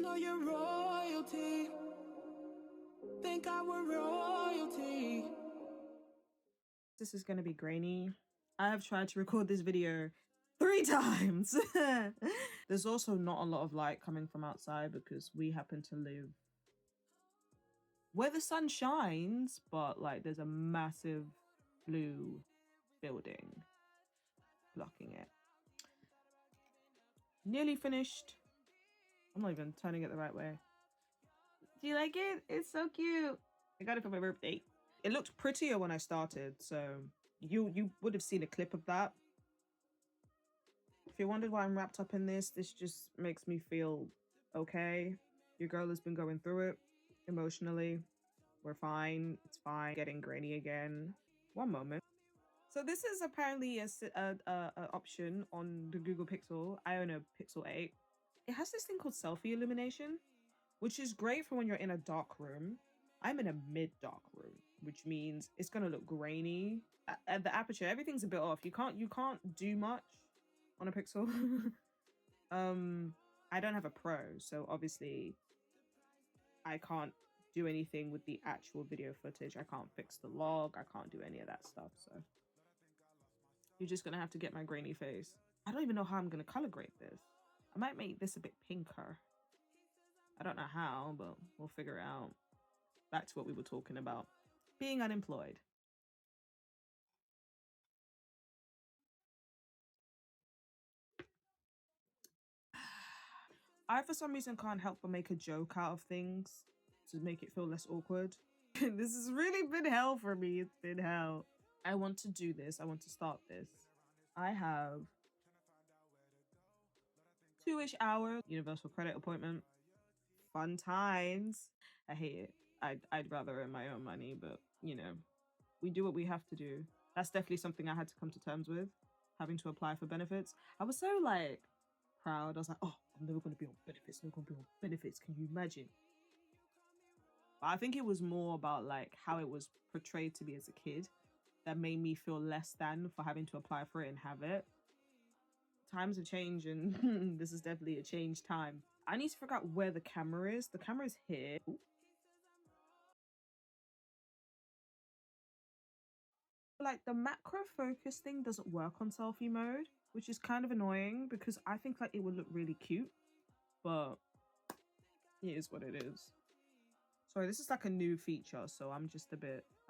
know you're royalty. Think I were royalty. This is gonna be grainy. I have tried to record this video 3 times. There's also not a lot of light coming from outside because we happen to live where the sun shines, but like there's a massive blue building blocking it. Nearly finished. I'm not even turning it the right way. Do you like it? It's so cute. I got it for my birthday. It looked prettier when I started, so you would have seen a clip of that. If you wondered why I'm wrapped up in this just makes me feel okay. Your girl has been going through it emotionally. We're fine. It's fine. Getting grainy again. One moment. So this is apparently a option on the Google Pixel. I own a Pixel 8. It has this thing called selfie illumination, which is great for when you're in a dark room. I'm in a mid-dark room, which means it's gonna look grainy. At the aperture, everything's a bit off. You can't do much on a Pixel. I don't have a Pro, so obviously I can't do anything with the actual video footage. I can't fix the log. I can't do any of that stuff. So you're just gonna have to get my grainy face. I don't even know how I'm gonna color grade this. I might make this a bit pinker. I don't know how, but we'll figure it out. Back to what we were talking about. Being unemployed. I, for some reason, can't help but make a joke out of things to make it feel less awkward. This has really been hell for me. It's been hell. I want to do this. I want to start this. I have 2-ish hours. Universal credit appointment. Fun times. I hate it. I'd rather earn my own money, but you know, we do what we have to do. That's definitely something I had to come to terms with, having to apply for benefits. I was so like proud. I was like, oh, I'm never going to be on benefits. Never going to be on benefits. Can you imagine? But I think it was more about like how it was portrayed to me as a kid that made me feel less than for having to apply for it and have it. Times have changed, and this is definitely a changed time. I need to figure out where the camera is. The camera is here. Ooh. Like the macro focus thing doesn't work on selfie mode, which is kind of annoying because I think like it would look really cute, but it is what it is. Sorry, this is like a new feature, so I'm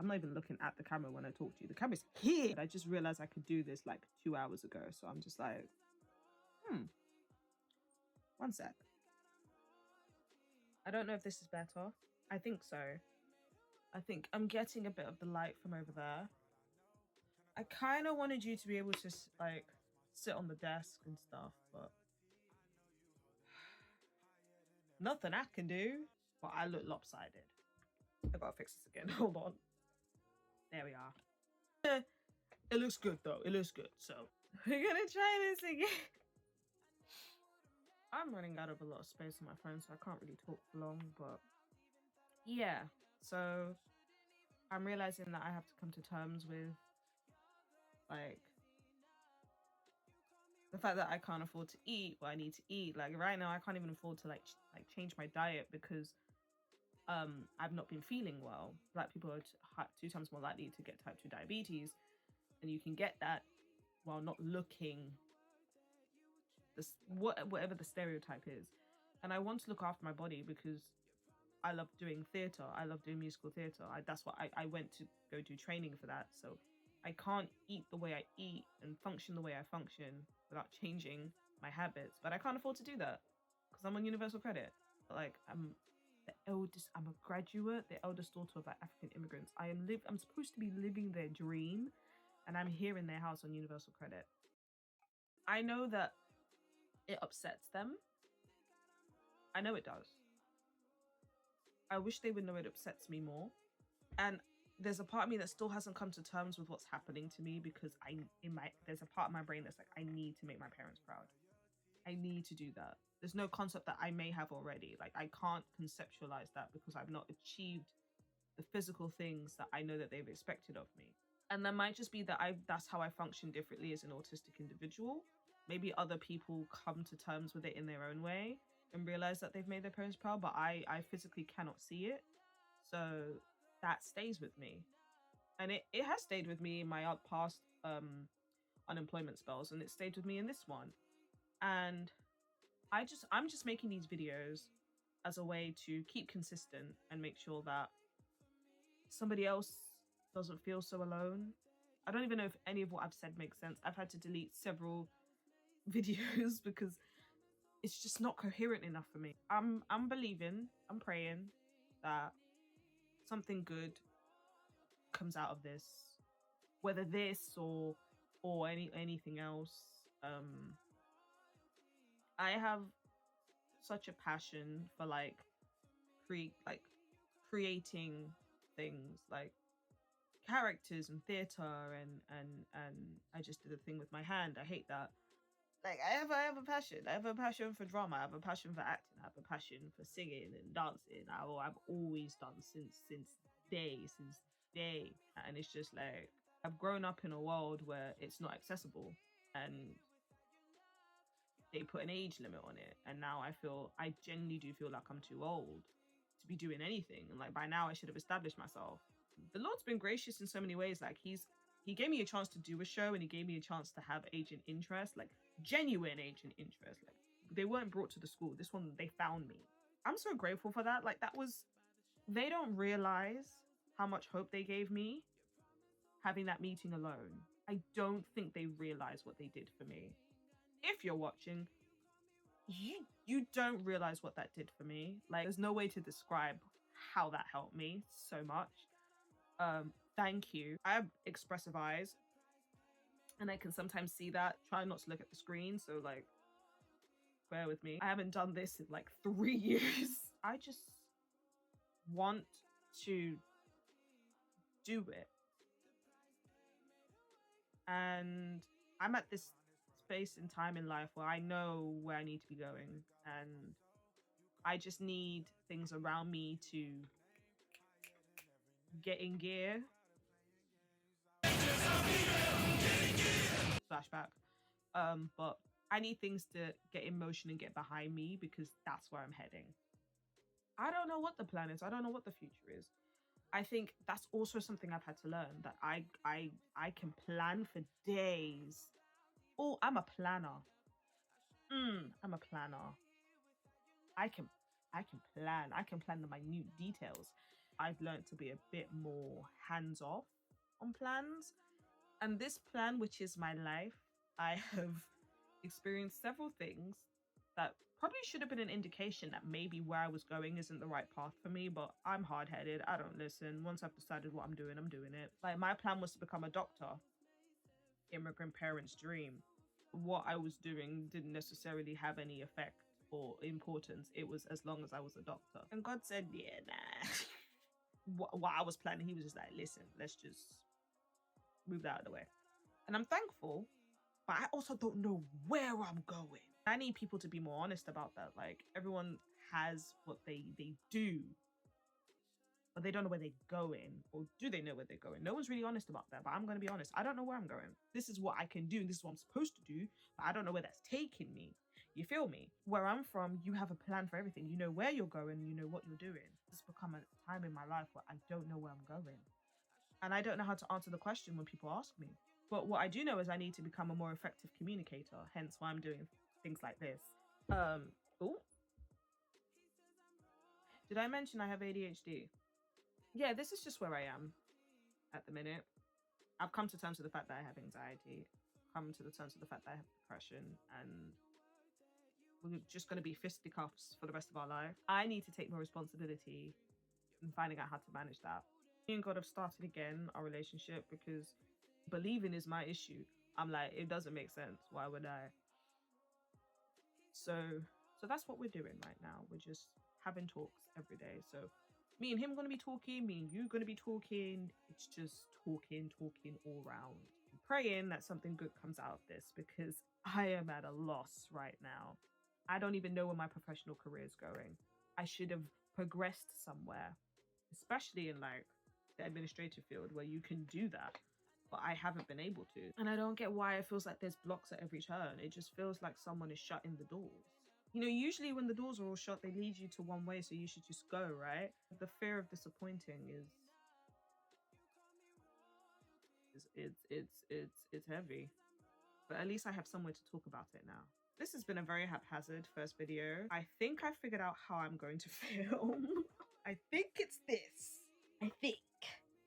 not even looking at the camera when I talk to you. The camera's here. I just realized I could do this like 2 hours ago, so I'm just like, one sec. I don't know if this is better. I think so. I think I'm getting a bit of the light from over there. I kind of wanted you to be able to like sit on the desk and stuff, but nothing I can do. But I look lopsided. I gotta fix this again. Hold on. There we are. It looks good though. It looks good. So we're gonna try this again. I'm running out of a lot of space on my phone, so I can't really talk for long. But yeah, so I'm realizing that I have to come to terms with like the fact that I can't afford to eat what I need to eat. Like right now, I can't even afford to like change my diet because I've not been feeling well. Black people are 2 times more likely to get type 2 diabetes, and you can get that while not looking this whatever the stereotype is. And I want to look after my body because I love doing theatre. I love doing musical theatre. That's what I went to go do training for that. So I can't eat the way I eat and function the way I function without changing my habits. But I can't afford to do that because I'm on universal credit. Like I'm a graduate, the eldest daughter of like African immigrants. I'm supposed to be living their dream, and I'm here in their house on universal credit. I know that it upsets them. I know it does. I wish they would know it upsets me more. And there's a part of me that still hasn't come to terms with what's happening to me because there's a part of my brain that's like, I need to make my parents proud. I need to do that. There's no concept that I may have already. Like I can't conceptualize that because I've not achieved the physical things that I know that they've expected of me. And that might just be that that's how I function differently as an autistic individual. Maybe other people come to terms with it in their own way. and realize that they've made their parents proud, but I physically cannot see it. So that stays with me. And it has stayed with me in my past unemployment spells, and it stayed with me in this one. And I'm just making these videos as a way to keep consistent and make sure that somebody else doesn't feel so alone. I don't even know if any of what I've said makes sense. I've had to delete several videos because it's just not coherent enough for me. I'm believing, I'm praying that something good comes out of this, whether this or anything else. I have such a passion for like creating things, like characters and theater, and I just did a thing with my hand. I hate that. Like I have a passion. I have a passion for drama. I have a passion for acting. I have a passion for singing and dancing. I've always done since day. And it's just like I've grown up in a world where it's not accessible, and they put an age limit on it. And now I genuinely do feel like I'm too old to be doing anything. And like by now I should have established myself. The Lord's been gracious in so many ways. Like he gave me a chance to do a show, and he gave me a chance to have agent interest, like genuine agent interest. Like they weren't brought to the school. This one, they found me. I'm so grateful for that. Like that was, they don't realize how much hope they gave me having that meeting alone. I don't think they realize what they did for me. If you're watching, you don't realize what that did for me. Like there's no way to describe how that helped me so much. Thank you. I have expressive eyes, and I can sometimes see that. Try not to look at the screen, so like bear with me. I haven't done this in like 3 years. I just want to do it. And I'm at this space in time in life where I know where I need to be going, and I just need things around me to get in gear. Flashback. But I need things to get in motion and get behind me because that's where I'm heading. I don't know what the plan is. I don't know what the future is. I think that's also something I've had to learn, that I can plan for days. Oh, I'm a planner. I'm a planner. I can I can plan. I can plan the minute details. I've learned to be a bit more hands off on plans. And this plan, which is my life, I have experienced several things that probably should have been an indication that maybe where I was going isn't the right path for me, but I'm hard headed. I don't listen. Once I've decided what I'm doing it. Like, my plan was to become a doctor, immigrant parents' dream. What I was doing didn't necessarily have any effect or importance. It was as long as I was a doctor. And God said, yeah, nah. What I was planning, he was just like, listen, let's just move that out of the way. And I'm thankful, but I also don't know where I'm going. I need people to be more honest about that. Like, everyone has what they do, but they don't know where they're going. Or do they know where they're going? No one's really honest about that, but I'm going to be honest. I don't know where I'm going. This is what I can do, and this is what I'm supposed to do, but I don't know where that's taking me. You feel me? Where I'm from, you have a plan for everything. You know where you're going, you know what you're doing. It's become a time in my life where I don't know where I'm going. And I don't know how to answer the question when people ask me. But what I do know is I need to become a more effective communicator, hence why I'm doing things like this. Oh, did I mention I have ADHD? Yeah, this is just where I am at the minute. I've come to terms with the fact that I have anxiety, come to the terms with the fact that I have depression, and we're just going to be fisticuffs for the rest of our life. I need to take more responsibility in finding out how to manage that. Me and God have started again our relationship because believing is my issue. I'm like, it doesn't make sense. Why would I? So that's what we're doing right now. We're just having talks every day. So me and him are going to be talking, me and you going to be talking. It's just talking all round. I'm praying that something good comes out of this because I am at a loss right now. I don't even know where my professional career is going. I should have progressed somewhere, especially in like the administrative field where you can do that, but I haven't been able to. And I don't get why it feels like there's blocks at every turn. It just feels like someone is shutting the doors. You know, usually when the doors are all shut, they lead you to one way, so you should just go, right? The fear of disappointing it's heavy. But at least I have somewhere to talk about it now. This has been a very haphazard first video. I think I figured out how I'm going to film. I think it's this. I think.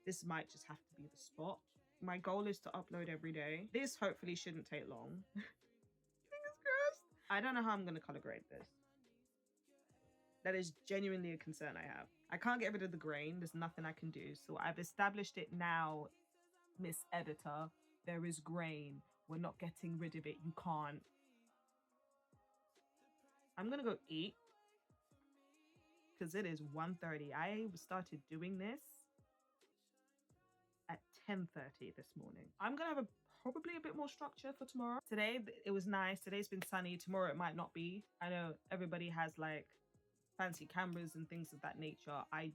This might just have to be the spot. My goal is to upload every day. This hopefully shouldn't take long. Fingers crossed. I don't know how I'm going to color grade this. That is genuinely a concern I have. I can't get rid of the grain. There's nothing I can do. So I've established it now, Miss Editor. There is grain. We're not getting rid of it. You can't. I'm going to go eat because it is 1:30. I started doing this at 10:30 this morning. I'm going to have probably a bit more structure for tomorrow. Today, it was nice. Today's been sunny. Tomorrow, it might not be. I know everybody has like fancy cameras and things of that nature. I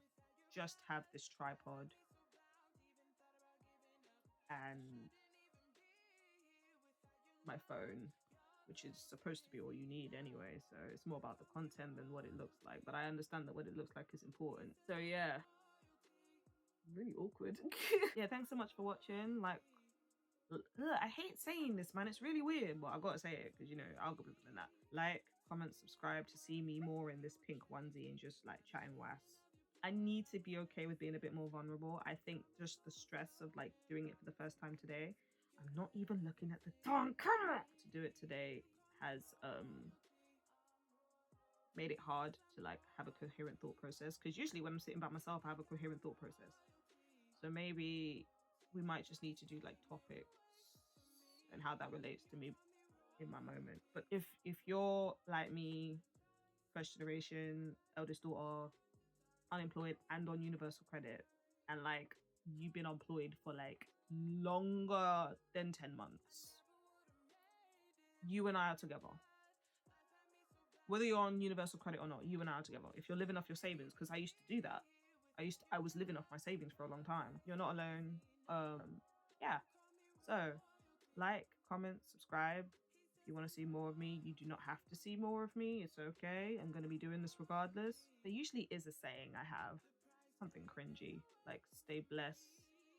just have this tripod and my phone, which is supposed to be all you need anyway. So it's more about the content than what it looks like. But I understand that what it looks like is important. So yeah, really awkward. Yeah, thanks so much for watching. Like, I hate saying this, man. It's really weird, but I gotta say it because, you know, algorithm and that. Like, comment, subscribe to see me more in this pink onesie and just like chatting was. I need to be okay with being a bit more vulnerable. I think just the stress of like doing it for the first time today, I'm not even looking at the darn camera to do it today, has made it hard to like have a coherent thought process. Because usually when I'm sitting by myself, I have a coherent thought process. So maybe we might just need to do like topics and how that relates to me in my moment. But if you're like me, first generation, eldest daughter, unemployed and on universal credit, and like you've been employed for like longer than 10 months, you and I are together. Whether you're on universal credit or not, you and I are together. If you're living off your savings, because I used to do that. I was living off my savings for a long time. You're not alone. Yeah. So like, comment, subscribe. If you want to see more of me, you do not have to see more of me. It's okay. I'm going to be doing this regardless. There usually is a saying I have, something cringy, like stay blessed.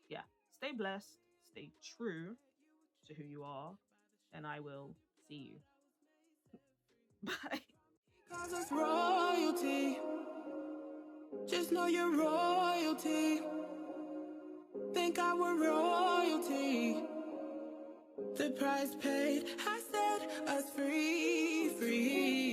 Yeah, stay blessed, stay true to who you are, and I will see you. Bye. Cause it's royalty. Just know you're royalty. Think I were royalty. The price paid, I set us free, free.